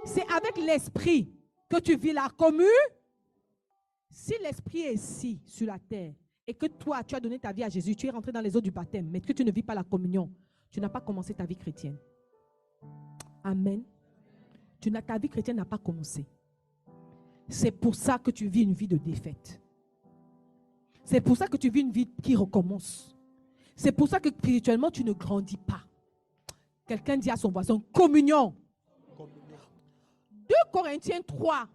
C'est avec l'esprit que tu vis la communion. Si l'esprit est ici, sur la terre, et que toi, tu as donné ta vie à Jésus, tu es rentré dans les eaux du baptême, mais que tu ne vis pas la communion, tu n'as pas commencé ta vie chrétienne. Amen. Ta vie chrétienne n'a pas commencé. C'est pour ça que tu vis une vie de défaite. C'est pour ça que tu vis une vie qui recommence. C'est pour ça que spirituellement, tu ne grandis pas. Quelqu'un dit à son voisin, communion. 2 Corinthiens 3,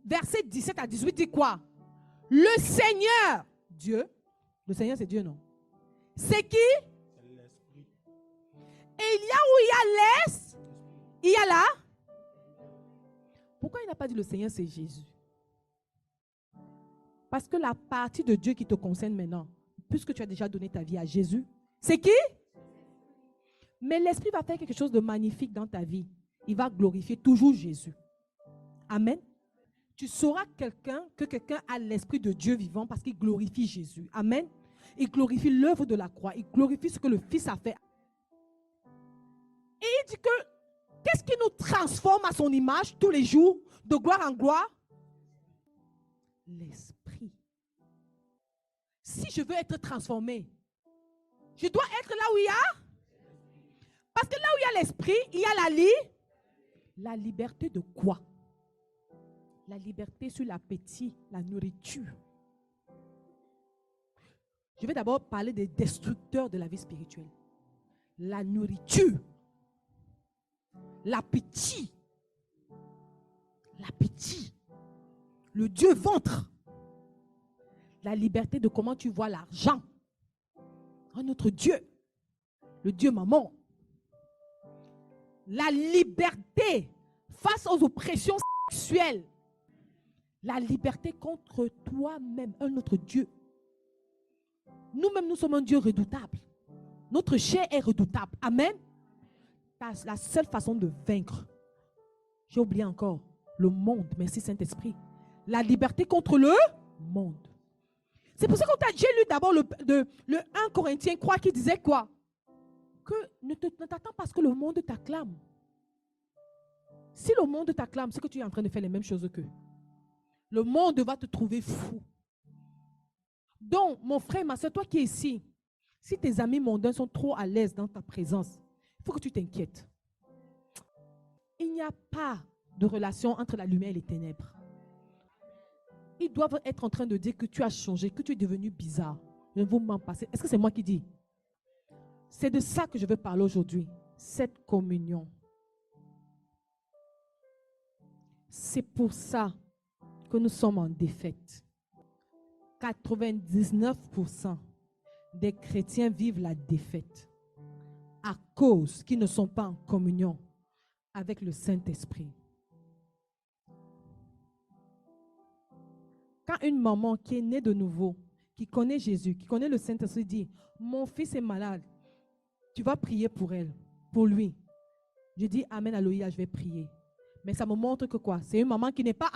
verset 17 à 18 dit quoi? Le Seigneur, Dieu, le Seigneur c'est Dieu, non? C'est qui? C'est l'Esprit. Et il y a où il y a l'Est, il y a là. Pourquoi il n'a pas dit le Seigneur c'est Jésus? Parce que la partie de Dieu qui te concerne maintenant, puisque tu as déjà donné ta vie à Jésus, c'est qui? Mais l'Esprit va faire quelque chose de magnifique dans ta vie. Il va glorifier toujours Jésus. Amen. Tu sauras que quelqu'un a l'Esprit de Dieu vivant parce qu'il glorifie Jésus. Amen. Il glorifie l'œuvre de la croix. Il glorifie ce que le Fils a fait. Et il dit que qu'est-ce qui nous transforme à son image tous les jours, de gloire en gloire? L'Esprit. Si je veux être transformé, je dois être là où il y a. Parce que là où il y a l'Esprit, il y a la liberté de quoi? La liberté sur l'appétit, la nourriture. Je vais d'abord parler des destructeurs de la vie spirituelle. La nourriture, l'appétit, le Dieu ventre, la liberté de comment tu vois l'argent. Un autre Dieu, le Dieu maman. La liberté face aux oppressions sexuelles. La liberté contre toi-même, un autre Dieu. Nous-mêmes, nous sommes un Dieu redoutable. Notre chair est redoutable. Amen. La seule façon de vaincre, j'ai oublié encore, le monde. Merci Saint-Esprit. La liberté contre le monde. C'est pour ça que j'ai lu d'abord le 1 Corinthiens, crois qu'il disait quoi? Que ne t'attends pas à ce que le monde t'acclame. Si le monde t'acclame, c'est que tu es en train de faire les mêmes choses qu'eux. Le monde va te trouver fou. Donc, mon frère, ma soeur, toi qui es ici, si tes amis mondains sont trop à l'aise dans ta présence, il faut que tu t'inquiètes. Il n'y a pas de relation entre la lumière et les ténèbres. Ils doivent être en train de dire que tu as changé, que tu es devenu bizarre. Ne vous mens pas. Est-ce que c'est moi qui dis? C'est de ça que je veux parler aujourd'hui. Cette communion. C'est pour ça que nous sommes en défaite. 99% des chrétiens vivent la défaite à cause qu'ils ne sont pas en communion avec le Saint-Esprit. Quand une maman qui est née de nouveau, qui connaît Jésus, qui connaît le Saint-Esprit dit, mon fils est malade, tu vas prier pour elle, pour lui. Je dis amen, alléluia, je vais prier. Mais ça me montre que quoi? C'est une maman qui n'est pas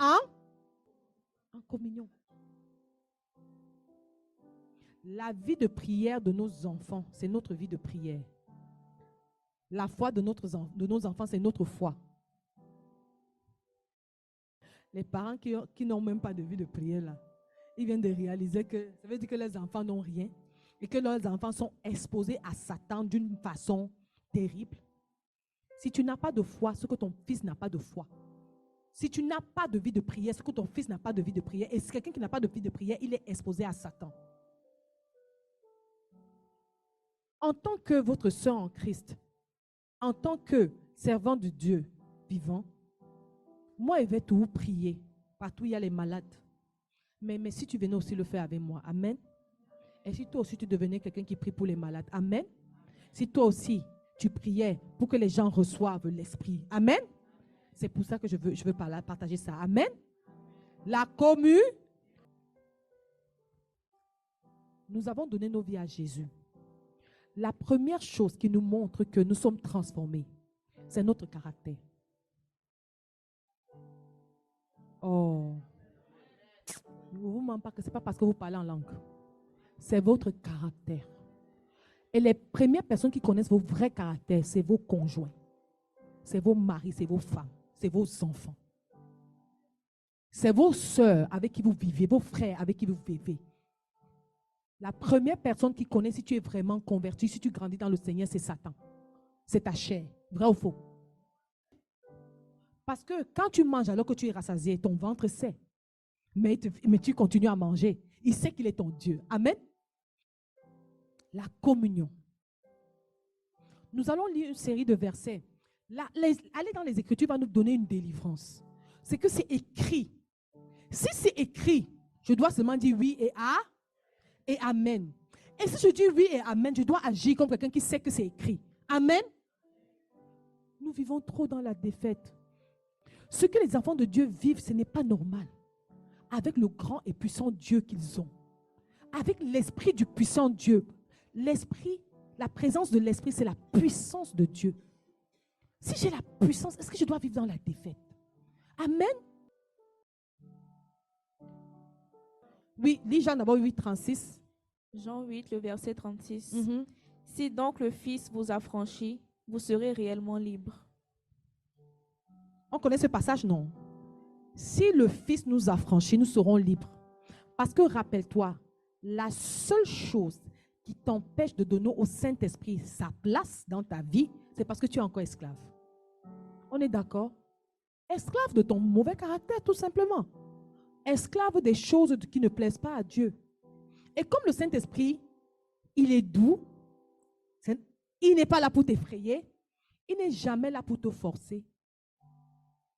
en communion. La vie de prière de nos enfants, c'est notre vie de prière. La foi de nos enfants, c'est notre foi. Les parents qui n'ont même pas de vie de prière, là, ils viennent de réaliser que ça veut dire que les enfants n'ont rien et que leurs enfants sont exposés à Satan d'une façon terrible. Si tu n'as pas de foi, c'est que ton fils n'a pas de foi. Si tu n'as pas de vie de prière, c'est que ton fils n'a pas de vie de prière. Et si quelqu'un qui n'a pas de vie de prière, il est exposé à Satan. En tant que votre sœur en Christ, en tant que servant de Dieu vivant, moi, je vais tout prier. Partout, il y a les malades. Mais si tu venais aussi le faire avec moi, amen. Et si toi aussi, tu devenais quelqu'un qui prie pour les malades, amen. Si toi aussi, tu priais pour que les gens reçoivent l'Esprit, amen. C'est pour ça que je veux partager ça, amen. La communion. Nous avons donné nos vies à Jésus. La première chose qui nous montre que nous sommes transformés, c'est notre caractère. Oh, ne vous mentez pas que ce n'est pas parce que vous parlez en langue. C'est votre caractère. Et les premières personnes qui connaissent vos vrais caractères, c'est vos conjoints. C'est vos maris, c'est vos femmes. c'est vos enfants. C'est vos sœurs avec qui vous vivez, vos frères avec qui vous vivez. La première personne qui connaît si tu es vraiment converti, si tu grandis dans le Seigneur, c'est Satan. C'est ta chair. Vrai ou faux? Parce que quand tu manges alors que tu es rassasié, ton ventre sait. Mais tu continues à manger. Il sait qu'il est ton Dieu. Amen. La communion. Nous allons lire une série de versets. Aller dans les Écritures va nous donner une délivrance. C'est que c'est écrit. Si c'est écrit, je dois seulement dire oui et amen. Et si je dis oui et amen, je dois agir comme quelqu'un qui sait que c'est écrit. Amen. Nous vivons trop dans la défaite. Ce que les enfants de Dieu vivent, ce n'est pas normal. Avec le grand et puissant Dieu qu'ils ont. Avec l'esprit du puissant Dieu. L'esprit, la présence de l'esprit, c'est la puissance de Dieu. Si j'ai la puissance, est-ce que je dois vivre dans la défaite? Amen. Oui, lis Jean d'abord 8, 36. Jean 8, le verset 36. Si donc le Fils vous a franchi, vous serez réellement libre. On connaît ce passage, non? Si le Fils nous a franchis, nous serons libres. Parce que rappelle-toi, la seule chose qui t'empêche de donner au Saint-Esprit sa place dans ta vie, c'est parce que tu es encore esclave. On est d'accord? Esclave de ton mauvais caractère, tout simplement. Esclave des choses qui ne plaisent pas à Dieu. Et comme le Saint-Esprit, il est doux, il n'est pas là pour t'effrayer, il n'est jamais là pour te forcer.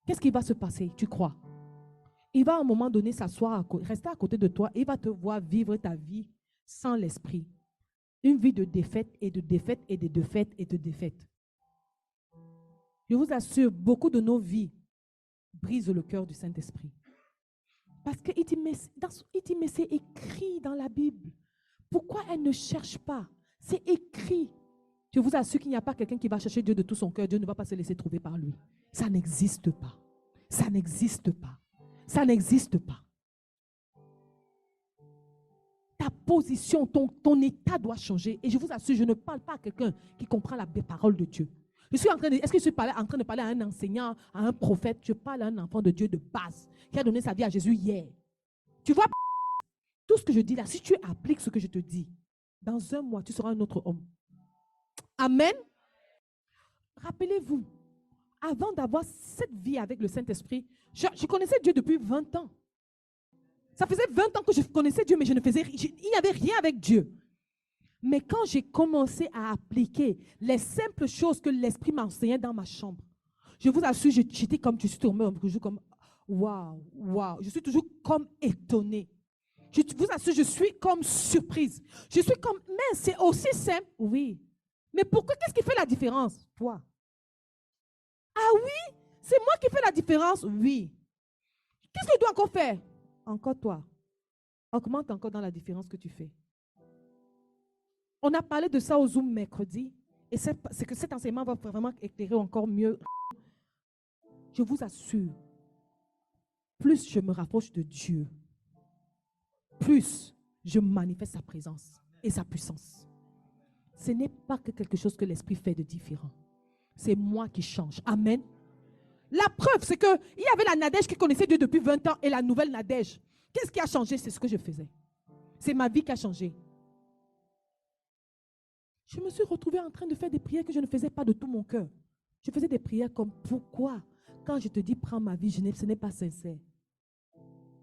Qu'est-ce qui va se passer, tu crois? Il va à un moment donné s'asseoir, rester à côté de toi et il va te voir vivre ta vie sans l'Esprit. Une vie de défaite et de défaite et de défaite et de défaite. Je vous assure, beaucoup de nos vies brisent le cœur du Saint-Esprit. Parce qu'il dit, mais c'est écrit dans la Bible. Pourquoi elle ne cherche pas? C'est écrit. Je vous assure qu'il n'y a pas quelqu'un qui va chercher Dieu de tout son cœur. Dieu ne va pas se laisser trouver par lui. Ça n'existe pas. Ça n'existe pas. Ça n'existe pas. Ta position, ton état doit changer. Et je vous assure, je ne parle pas à quelqu'un qui comprend la parole de Dieu. Est-ce que je suis en train de parler à un enseignant, à un prophète? Je parle à un enfant de Dieu de base qui a donné sa vie à Jésus hier. Tu vois, tout ce que je dis là, si tu appliques ce que je te dis, dans un mois, tu seras un autre homme. Amen. Rappelez-vous, avant d'avoir cette vie avec le Saint-Esprit, je connaissais Dieu depuis 20 ans. Ça faisait 20 ans que je connaissais Dieu, mais il n'y avait rien avec Dieu. Mais quand j'ai commencé à appliquer les simples choses que l'Esprit m'enseignait dans ma chambre, je vous assure, j'étais comme, je suis toujours comme, waouh, waouh. Je suis toujours comme étonnée. Je vous assure, je suis comme surprise. Je suis comme, mais c'est aussi simple. Oui. Mais pourquoi, qu'est-ce qui fait la différence? Toi. Ah oui, c'est moi qui fais la différence? Oui. Qu'est-ce que je dois encore faire? Encore toi. Augmente encore dans la différence que tu fais. On a parlé de ça au Zoom mercredi. Et c'est que cet enseignement va vraiment éclairer encore mieux. Je vous assure, plus je me rapproche de Dieu, plus je manifeste sa présence et sa puissance. Ce n'est pas que quelque chose que l'Esprit fait de différent. C'est moi qui change. Amen. La preuve, c'est qu'il y avait la Nadège qui connaissait Dieu depuis 20 ans et la nouvelle Nadège. Qu'est-ce qui a changé? C'est ce que je faisais. C'est ma vie qui a changé. Je me suis retrouvée en train de faire des prières que je ne faisais pas de tout mon cœur. Je faisais des prières comme, pourquoi, quand je te dis prends ma vie, ce n'est pas sincère.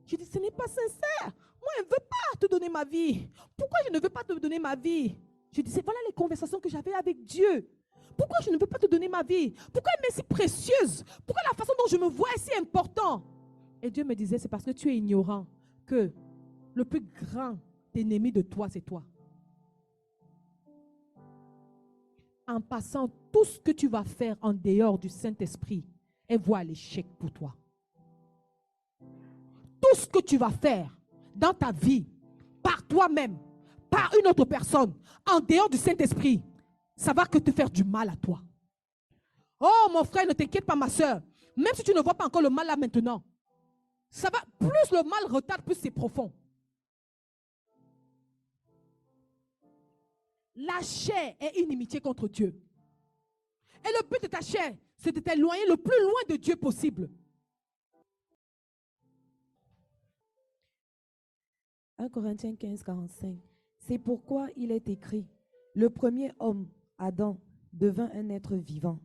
Je dis, ce n'est pas sincère. Moi, je ne veux pas te donner ma vie. Pourquoi je ne veux pas te donner ma vie? Je disais, voilà les conversations que j'avais avec Dieu. Pourquoi je ne veux pas te donner ma vie? Pourquoi elle m'est si précieuse? Pourquoi la façon dont je me vois est si importante? Et Dieu me disait, c'est parce que tu es ignorant que le plus grand ennemi de toi, c'est toi. En passant, tout ce que tu vas faire en dehors du Saint-Esprit est voie à l'échec pour toi. Tout ce que tu vas faire dans ta vie, par toi-même, par une autre personne, en dehors du Saint-Esprit, ça va que te faire du mal à toi. Oh mon frère, ne t'inquiète pas ma soeur. Même si tu ne vois pas encore le mal là maintenant, ça va, plus le mal retarde, plus c'est profond. La chair est inimitié contre Dieu. Et le but de ta chair, c'est de t'éloigner le plus loin de Dieu possible. 1 Corinthiens 15, 45. C'est pourquoi il est écrit, le premier homme, Adam, devint un être vivant.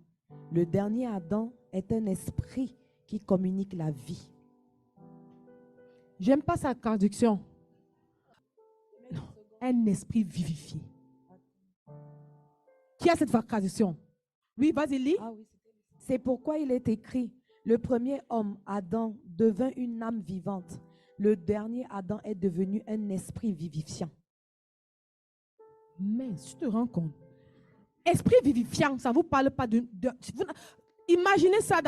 Le dernier Adam est un esprit qui communique la vie. J'aime pas sa traduction. Non, un esprit vivifié. Qui a cette traduction? Oui, vas-y, lis. Ah oui, c'est pourquoi il est écrit, le premier homme, Adam, devint une âme vivante. Le dernier Adam est devenu un esprit vivifiant. Mais tu te rends compte, esprit vivifiant, ça ne vous parle pas imaginez ça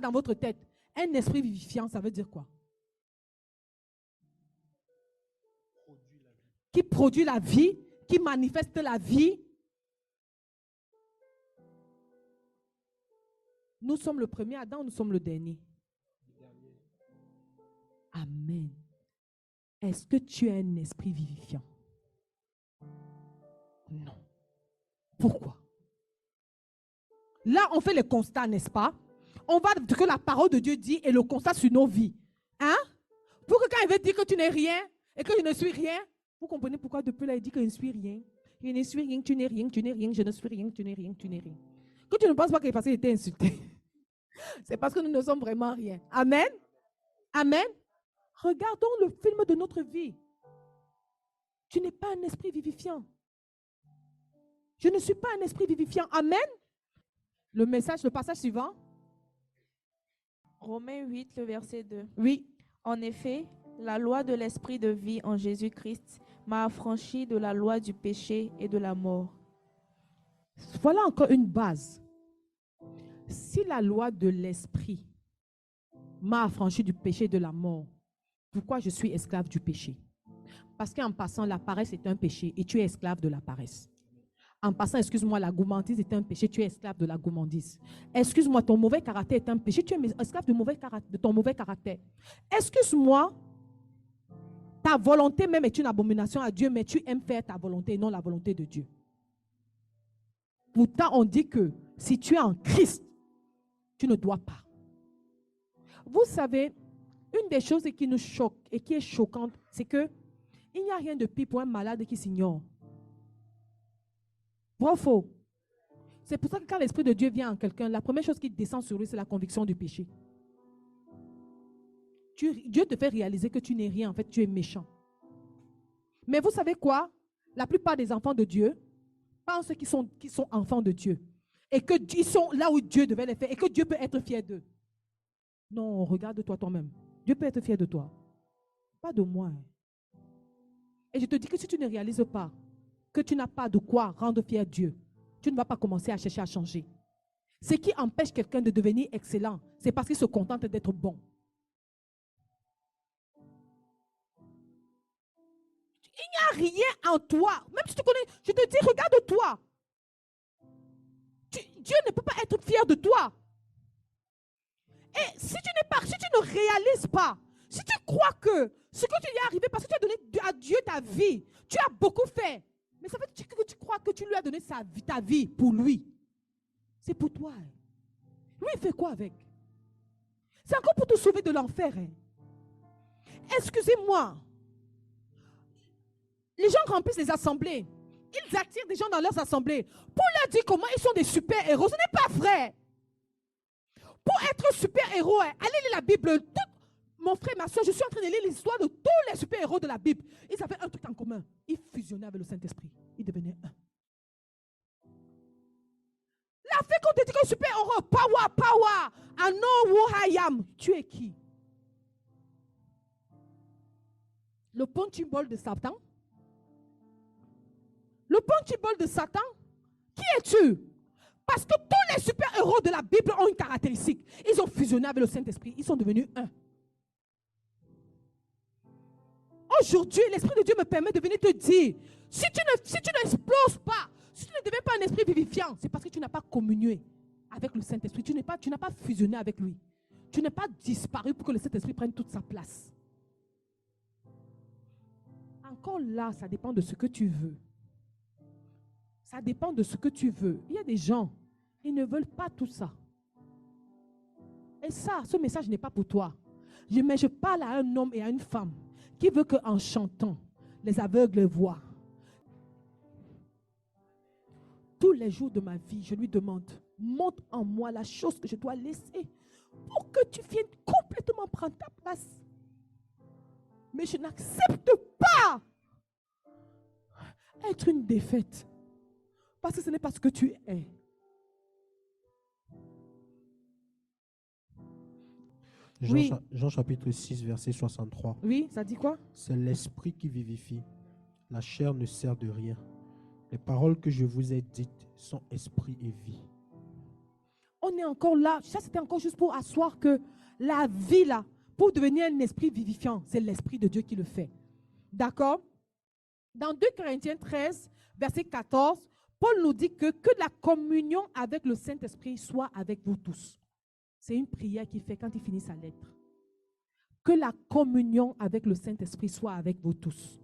dans votre tête. Un esprit vivifiant, ça veut dire quoi? Qui produit la vie, qui manifeste la vie. Nous sommes le premier Adam, nous sommes le dernier. Amen. Est-ce que tu es un esprit vivifiant? Non. Pourquoi? Là, on fait le constat, n'est-ce pas? On va dire que la parole de Dieu dit et le constat sur nos vies. Hein? Pour que quand il veut dire que tu n'es rien et que je ne suis rien, vous comprenez pourquoi depuis là il dit que je ne suis rien. Je ne suis rien, tu n'es rien, tu n'es rien, je ne suis rien, tu n'es rien, tu n'es rien. Que tu ne penses pas que parce qu'il était insulté. C'est parce que nous ne sommes vraiment rien. Amen. Amen. Regardons le film de notre vie. Tu n'es pas un esprit vivifiant. Je ne suis pas un esprit vivifiant. Amen. Le passage suivant. Romains 8, le verset 2. Oui. En effet, la loi de l'esprit de vie en Jésus-Christ m'a affranchi de la loi du péché et de la mort. Voilà encore une base. Si la loi de l'esprit m'a affranchi du péché et de la mort, pourquoi je suis esclave du péché? Parce qu'en passant, la paresse est un péché et tu es esclave de la paresse. En passant, excuse-moi, la gourmandise est un péché, tu es esclave de la gourmandise. Excuse-moi, ton mauvais caractère est un péché, tu es esclave de ton mauvais caractère. Excuse-moi, ta volonté même est une abomination à Dieu, mais tu aimes faire ta volonté et non la volonté de Dieu. Pourtant, on dit que si tu es en Christ, tu ne dois pas. Vous savez, une des choses qui nous choque et qui est choquante, c'est que il n'y a rien de pire pour un malade qui s'ignore. Vrai ou faux? C'est pour ça que quand l'Esprit de Dieu vient en quelqu'un, la première chose qui descend sur lui, c'est la conviction du péché. Dieu te fait réaliser que tu n'es rien, en fait, tu es méchant. Mais vous savez quoi? La plupart des enfants de Dieu pensent qu'ils sont enfants de Dieu. Et qu'ils sont là où Dieu devait les faire et que Dieu peut être fier d'eux. Non, regarde-toi toi-même. Dieu peut être fier de toi. Pas de moi. Et je te dis que si tu ne réalises pas que tu n'as pas de quoi rendre fier Dieu, tu ne vas pas commencer à chercher à changer. Ce qui empêche quelqu'un de devenir excellent, c'est parce qu'il se contente d'être bon. Il n'y a rien en toi. Même si tu connais, je te dis, regarde-toi. Dieu ne peut pas être fier de toi. Et si tu ne réalises pas, si tu crois que ce que tu y es arrivé parce que tu as donné à Dieu ta vie, tu as beaucoup fait, mais ça veut dire que tu crois que tu lui as donné ta vie pour lui. C'est pour toi. Lui, il fait quoi avec? C'est encore pour te sauver de l'enfer. Excusez-moi. Les gens remplissent les assemblées. Ils attirent des gens dans leurs assemblées pour leur dire comment ils sont des super-héros. Ce n'est pas vrai. Pour être super-héros, allez lire la Bible. Mon frère, ma soeur, je suis en train de lire l'histoire de tous les super-héros de la Bible. Ils avaient un truc en commun. Ils fusionnaient avec le Saint-Esprit. Ils devenaient un. La fait qu'on te dit que super-héros, power, I know who I am. Tu es qui? Le punching ball de Satan? Le punching ball de Satan? Qui es-tu? Parce que tous les super-héros de la Bible ont une caractéristique. Ils ont fusionné avec le Saint-Esprit. Ils sont devenus un. Aujourd'hui, l'Esprit de Dieu me permet de venir te dire, si tu n'exploses pas, si tu ne deviens pas un esprit vivifiant, c'est parce que tu n'as pas communié avec le Saint-Esprit. Tu n'as pas fusionné avec lui. Tu n'es pas disparu pour que le Saint-Esprit prenne toute sa place. Encore là, ça dépend de ce que tu veux. Ça dépend de ce que tu veux. Il y a des gens, Ils ne veulent pas tout ça. Et ça, ce message n'est pas pour toi. Mais je parle à un homme et à une femme qui veut qu'en chantant, les aveugles voient. Tous les jours de ma vie, je lui demande, montre en moi la chose que je dois laisser pour que tu viennes complètement prendre ta place. Mais je n'accepte pas être une défaite. Parce que ce n'est pas ce que tu es. Jean chapitre 6, verset 63. Oui, ça dit quoi? C'est l'esprit qui vivifie. La chair ne sert de rien. Les paroles que je vous ai dites sont esprit et vie. On est encore là. Ça, c'était encore juste pour asseoir que la vie, là, pour devenir un esprit vivifiant, c'est l'esprit de Dieu qui le fait. D'accord? Dans 2 Corinthiens 13, verset 14, Paul nous dit que la communion avec le Saint-Esprit soit avec vous tous. C'est une prière qu'il fait quand il finit sa lettre. Que la communion avec le Saint-Esprit soit avec vous tous.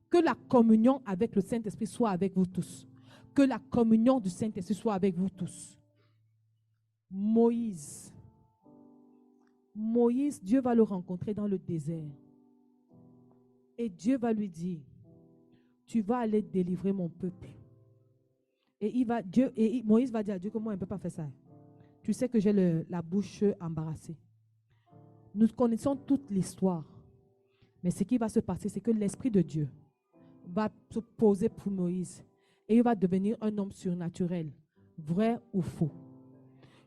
Que la communion avec le Saint-Esprit soit avec vous tous. Que la communion du Saint-Esprit soit avec vous tous. Moïse, Dieu va le rencontrer dans le désert. Et Dieu va lui dire, tu vas aller délivrer mon peuple. Et Moïse va dire à Dieu que moi, je ne peux pas faire ça. Tu sais que j'ai la bouche embarrassée. Nous connaissons toute l'histoire. Mais ce qui va se passer, c'est que l'Esprit de Dieu va se poser pour Moïse. Et il va devenir un homme surnaturel. Vrai ou faux?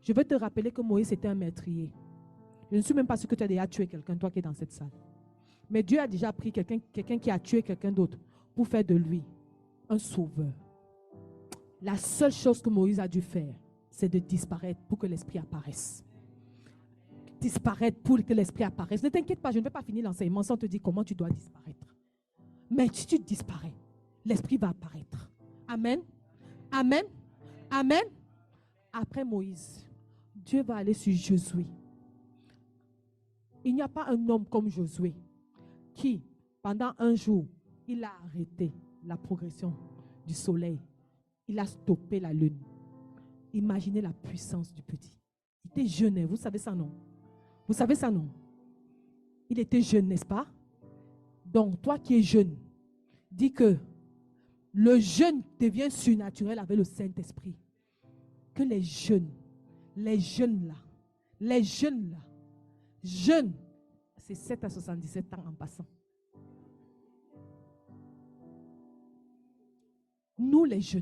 Je veux te rappeler que Moïse était un meurtrier. Je ne suis même pas sûr que tu as déjà tué quelqu'un, toi qui es dans cette salle. Mais Dieu a déjà pris quelqu'un qui a tué quelqu'un d'autre pour faire de lui un sauveur. La seule chose que Moïse a dû faire, c'est de disparaître pour que l'Esprit apparaisse. Disparaître pour que l'Esprit apparaisse. Ne t'inquiète pas, je ne vais pas finir l'enseignement sans te dire comment tu dois disparaître. Mais si tu disparais, l'Esprit va apparaître. Amen. Amen. Amen. Après Moïse, Dieu va aller sur Josué. Il n'y a pas un homme comme Josué qui, pendant un jour, il a arrêté la progression du soleil. Il a stoppé la lune. Imaginez la puissance du petit. Il était jeune, vous savez ça, non? Vous savez ça, non? Il était jeune, n'est-ce pas? Donc, toi qui es jeune, dis que le jeune devient surnaturel avec le Saint-Esprit. Que les jeunes là, jeunes, c'est 7 à 77 ans en passant. Nous les jeunes,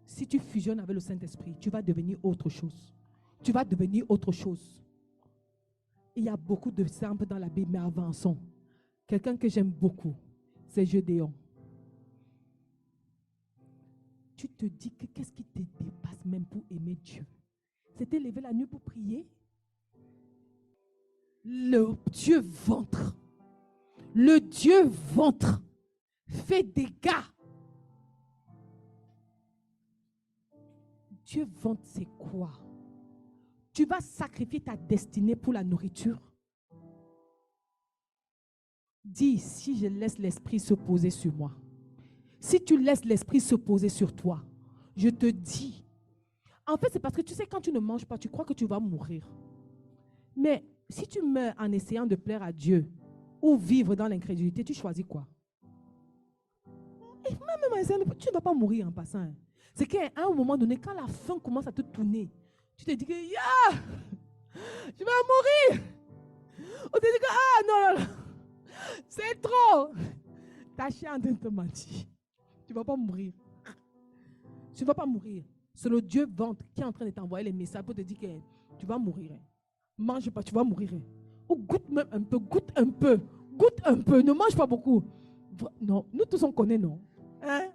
si tu fusionnes avec le Saint-Esprit, tu vas devenir autre chose. Il y a beaucoup d'exemples dans la Bible, mais avançons. Quelqu'un que j'aime beaucoup, c'est Gédéon. Tu te dis que qu'est-ce qui te dépasse même pour aimer Dieu? C'était lever la nuit pour prier. Le Dieu ventre fait dégâts. Dieu ventre, c'est quoi? Tu vas sacrifier ta destinée pour la nourriture? Dis, si je laisse l'Esprit se poser sur moi, si tu laisses l'Esprit se poser sur toi, je te dis, en fait c'est parce que tu sais quand tu ne manges pas, tu crois que tu vas mourir. Mais si tu meurs en essayant de plaire à Dieu ou vivre dans l'incrédulité, tu choisis quoi? Et même tu ne vas pas mourir en passant. C'est qu'à un moment donné, quand la faim commence à te tourner, tu te dis que je vais mourir. On te dit que non, c'est trop. Ta chair est en train de te mentir. Tu ne vas pas mourir. Tu ne vas pas mourir. C'est le Dieu ventre qui est en train de t'envoyer les messages pour te dire que tu vas mourir. Mange pas, tu vas mourir. Ou goûte même un peu, goûte un peu, ne mange pas beaucoup. Non, nous tous on connaît, non? Hein?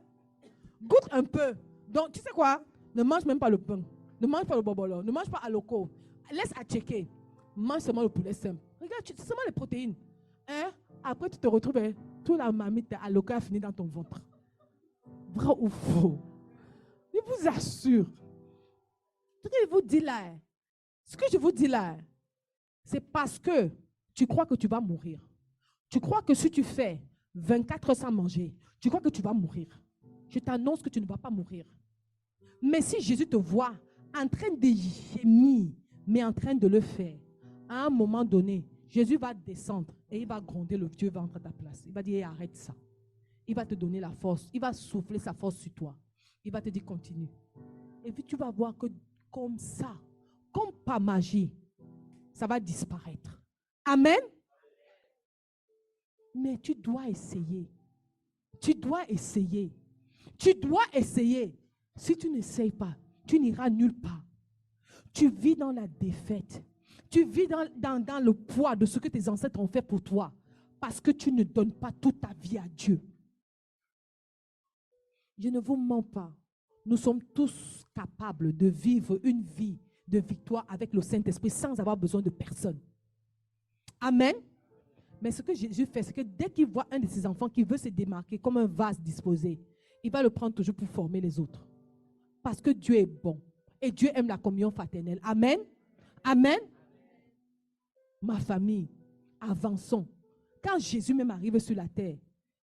Goûte un peu. Donc, tu sais quoi? Ne mange même pas le pain. Ne mange pas le bobolo. Ne mange pas à loco. Laisse à checker. Mange seulement le poulet simple. Regarde, c'est seulement les protéines. Hein? Après, tu te retrouves, toute la mamite à loco a fini dans ton ventre. Vrai ou faux? Je vous assure. Ce que je vous dis là, c'est parce que tu crois que tu vas mourir. Tu crois que si tu fais 24 heures sans manger, tu crois que tu vas mourir. Je t'annonce que tu ne vas pas mourir. Mais si Jésus te voit en train de gémir, mais en train de le faire, à un moment donné, Jésus va descendre et il va gronder le vieux ventre à ta place. Il va dire, arrête ça. Il va te donner la force. Il va souffler sa force sur toi. Il va te dire, continue. Et puis tu vas voir que comme ça, comme par magie, ça va disparaître. Amen. Mais tu dois essayer. Tu dois essayer. Tu dois essayer. Si tu n'essayes pas, tu n'iras nulle part. Tu vis dans la défaite. Tu vis dans le poids de ce que tes ancêtres ont fait pour toi. Parce que tu ne donnes pas toute ta vie à Dieu. Je ne vous mens pas. Nous sommes tous capables de vivre une vie de victoire avec le Saint-Esprit sans avoir besoin de personne. Amen. Mais ce que Jésus fait, c'est que dès qu'il voit un de ses enfants qui veut se démarquer comme un vase disposé, il va le prendre toujours pour former les autres. Parce que Dieu est bon. Et Dieu aime la communion fraternelle. Amen. Amen. Ma famille, avançons. Quand Jésus même arrive sur la terre,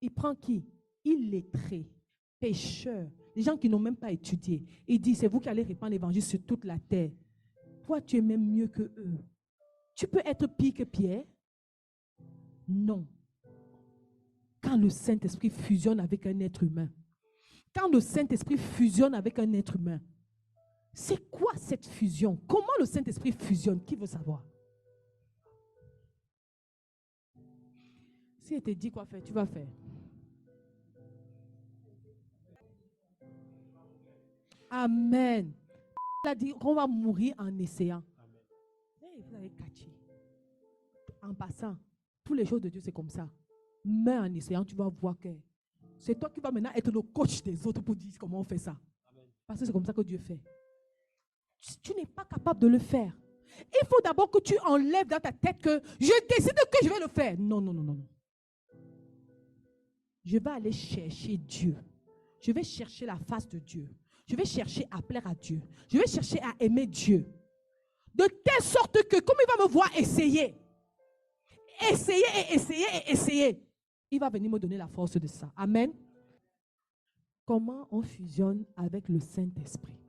il prend qui? Illettrés, pécheurs, des gens qui n'ont même pas étudié. Il dit, c'est vous qui allez répandre l'évangile sur toute la terre. Toi, tu es même mieux que eux. Tu peux être pire que Pierre? Non. Quand le Saint-Esprit fusionne avec un être humain, quand le Saint-Esprit fusionne avec un être humain, c'est quoi cette fusion? Comment le Saint-Esprit fusionne? Qui veut savoir? Si elle te dit quoi faire, tu vas faire. Amen. Il a dit qu'on va mourir en essayant. Hey, vous avez catché. En passant, toutes les choses de Dieu, c'est comme ça. Mais en essayant, tu vas voir que c'est toi qui vas maintenant être le coach des autres pour dire comment on fait ça. Amen. Parce que c'est comme ça que Dieu fait. Tu n'es pas capable de le faire. Il faut d'abord que tu enlèves dans ta tête que je décide que je vais le faire. Non, non, non, non, non. Je vais aller chercher Dieu. Je vais chercher la face de Dieu. Je vais chercher à plaire à Dieu. Je vais chercher à aimer Dieu. De telle sorte que, comme il va me voir essayer, il va venir me donner la force de ça. Amen. Comment on fusionne avec le Saint-Esprit?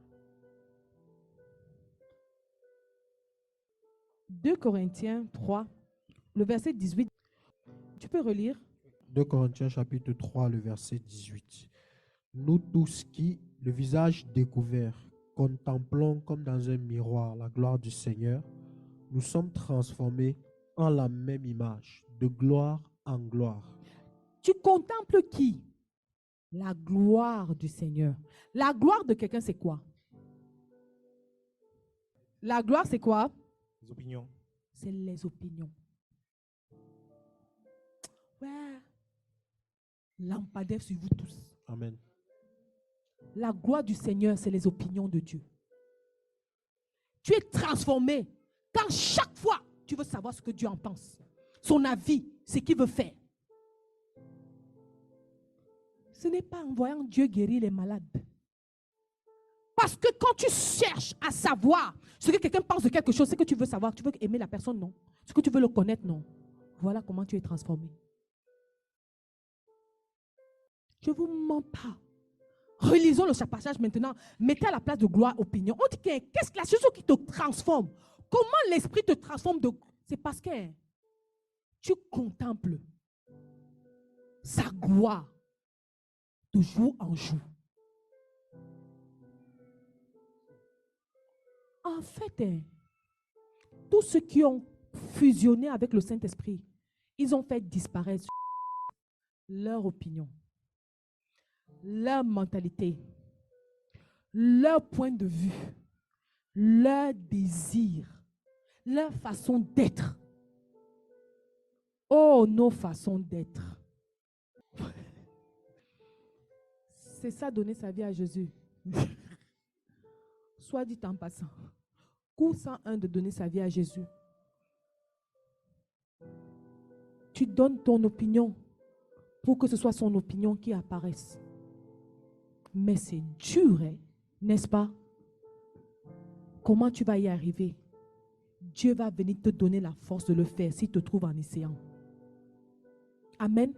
2 Corinthiens 3, le verset 18. Tu peux relire? 2 Corinthiens chapitre 3, le verset 18. Nous tous qui, le visage découvert, contemplons comme dans un miroir la gloire du Seigneur, nous sommes transformés en la même image, de gloire en gloire. Tu contemples qui? La gloire du Seigneur. La gloire de quelqu'un, c'est quoi? La gloire, c'est quoi? Les opinions. C'est les opinions. Ouais. Lampadaire sur vous tous. Amen. La gloire du Seigneur, c'est les opinions de Dieu. Tu es transformé quand chaque fois tu veux savoir ce que Dieu en pense. Son avis, ce qu'il veut faire. Ce n'est pas en voyant Dieu guérir les malades. Parce que quand tu cherches à savoir ce que quelqu'un pense de quelque chose, c'est que tu veux savoir, tu veux aimer la personne, non. Ce que tu veux le connaître, non. Voilà comment tu es transformé. Je ne vous mens pas. Relisons le passage maintenant. Mettez à la place de gloire, opinion. On dit que qu'est-ce que la chose qui te transforme? Comment l'esprit te transforme? C'est parce que tu contemples sa gloire de jour en jour. En fait, tous ceux qui ont fusionné avec le Saint-Esprit, ils ont fait disparaître leur opinion, leur mentalité, leur point de vue, leur désir, leur façon d'être. Oh, nos façons d'être. C'est ça, donner sa vie à Jésus. Soit dit en passant. Cours 101 de donner sa vie à Jésus. Tu donnes ton opinion pour que ce soit son opinion qui apparaisse. Mais c'est dur, hein, n'est-ce pas? Comment tu vas y arriver? Dieu va venir te donner la force de le faire s'il te trouve en essayant. Amen.